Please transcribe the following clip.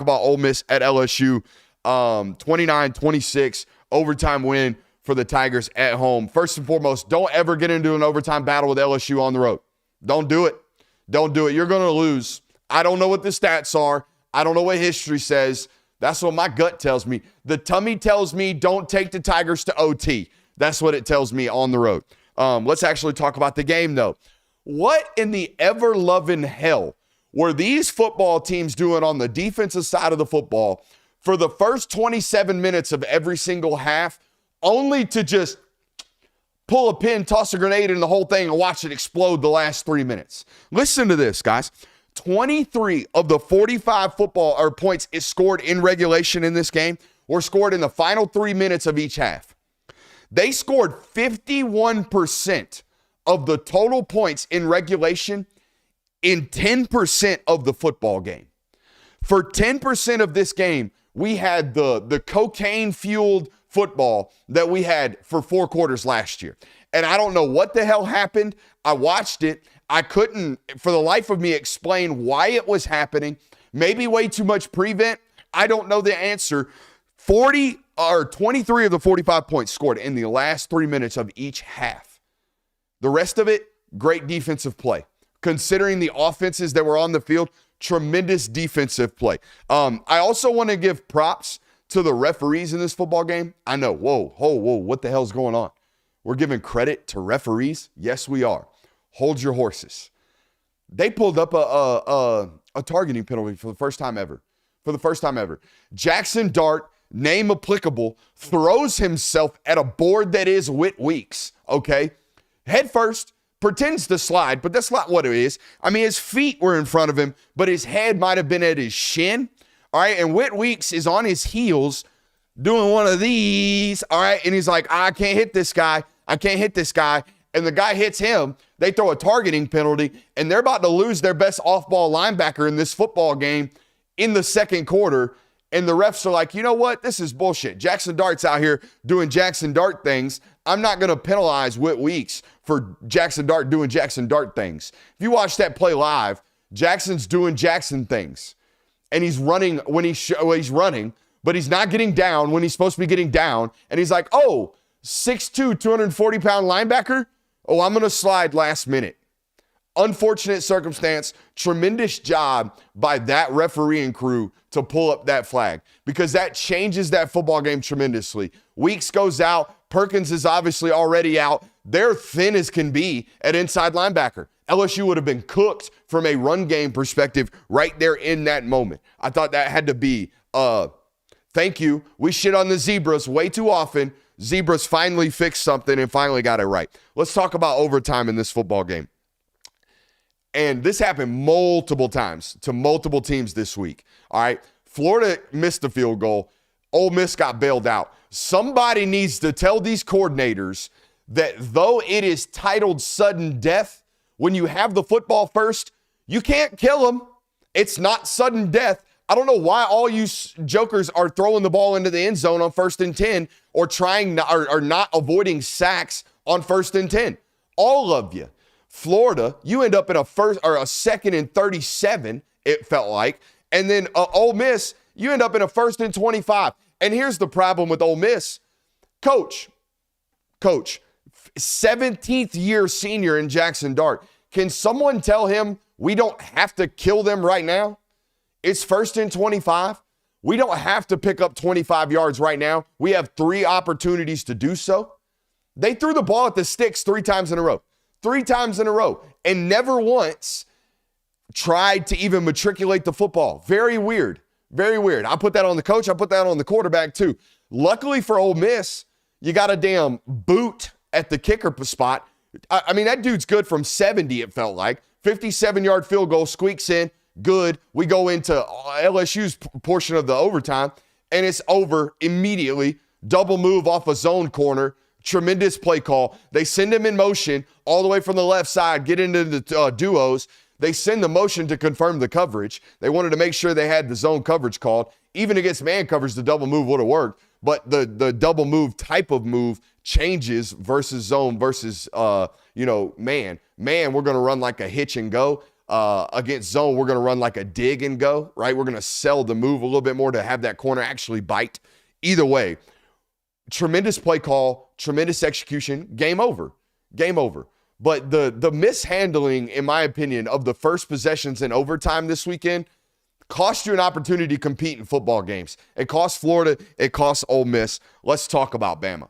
talk about Ole Miss at LSU. 29-26 overtime win for the Tigers at home. First and foremost, don't ever get into an overtime battle with LSU on the road. Don't do it. Don't do it. You're going to lose. I don't know what the stats are. I don't know what history says. That's what my gut tells me. The tummy tells me don't take the Tigers to OT. That's what it tells me on the road. Let's actually talk about the game, though. What in the ever-loving hell were these football teams doing on the defensive side of the football for the first 27 minutes of every single half, only to just pull a pin, toss a grenade in the whole thing, and watch it explode the last 3 minutes? Listen to this, guys. 23 of the 45 points is scored in regulation in this game were scored in the final 3 minutes of each half. They scored 51% of the total points in regulation in 10% of the football game. For 10% of this game, we had the cocaine-fueled football that we had for 4 quarters last year. And I don't know what the hell happened. I watched it. I couldn't, for the life of me, explain why it was happening. Maybe way too much prevent. I don't know the answer. 23 of the 45 points scored in the last 3 minutes of each half. The rest of it, great defensive play. Considering the offenses that were on the field, tremendous defensive play. I also want to give props to the referees in this football game. I know, whoa, what the hell's going on? We're giving credit to referees? Yes, we are. Hold your horses. They pulled up a targeting penalty for the first time ever. Jaxson Dart, name applicable, throws himself at a board that is Whit Weeks, okay? Head first. Pretends to slide, but that's not what it is. I mean, his feet were in front of him, but his head might have been at his shin. All right, and Whit Weeks is on his heels doing one of these. All right, and he's like, I can't hit this guy. And the guy hits him. They throw a targeting penalty, and they're about to lose their best off-ball linebacker in this football game in the second quarter. And the refs are like, you know what? This is bullshit. Jaxson Dart's out here doing Jaxson Dart things. I'm not going to penalize Whit Weeks for Jaxson Dart doing Jaxson Dart things. If you watch that play live, Jackson's doing Jaxson things. And he's running when he's running, but he's not getting down when he's supposed to be getting down. And he's like, 6'2", 240-pound linebacker? I'm going to slide last minute. Unfortunate circumstance, tremendous job by that refereeing crew to pull up that flag because that changes that football game tremendously. Weeks goes out. Perkins is obviously already out. They're thin as can be at inside linebacker. LSU would have been cooked from a run game perspective right there in that moment. I thought that had to be, thank you. We shit on the Zebras way too often. Zebras finally fixed something and finally got it right. Let's talk about overtime in this football game. And this happened multiple times to multiple teams this week. All right. Florida missed the field goal. Ole Miss got bailed out. Somebody needs to tell these coordinators that though it is titled sudden death, when you have the football first, you can't kill them. It's not sudden death. I don't know why all you jokers are throwing the ball into the end zone on 1st and 10 or or not avoiding sacks on 1st and 10. All of you. Florida, you end up in a 2nd and 37, it felt like. And then Ole Miss, you end up in a 1st and 25. And here's the problem with Ole Miss. Coach, 17th year senior in Jaxson Dart. Can someone tell him we don't have to kill them right now? It's 1st and 25. We don't have to pick up 25 yards right now. We have 3 opportunities to do so. They threw the ball at the sticks 3 times in a row. 3 times in a row, and never once tried to even matriculate the football. Very weird. Very weird. I put that on the coach. I put that on the quarterback too. Luckily for Ole Miss, you got a damn boot at the kicker spot. I mean, that dude's good from 70, it felt like. 57-yard field goal, squeaks in, good. We go into LSU's portion of the overtime, and it's over immediately. Double move off a zone corner. Tremendous play call. They send him in motion all the way from the left side, get into the duos. They send the motion to confirm the coverage. They wanted to make sure they had the zone coverage called. Even against man coverage, the double move would have worked. But the double move type of move changes versus zone versus, man. Man, we're going to run like a hitch and go. against zone, we're going to run like a dig and go, right? We're going to sell the move a little bit more to have that corner actually bite. Either way, tremendous play call, tremendous execution, game over. Game over. But the mishandling, in my opinion, of the first possessions in overtime this weekend cost you an opportunity to compete in football games. It cost Florida. It cost Ole Miss. Let's talk about Bama.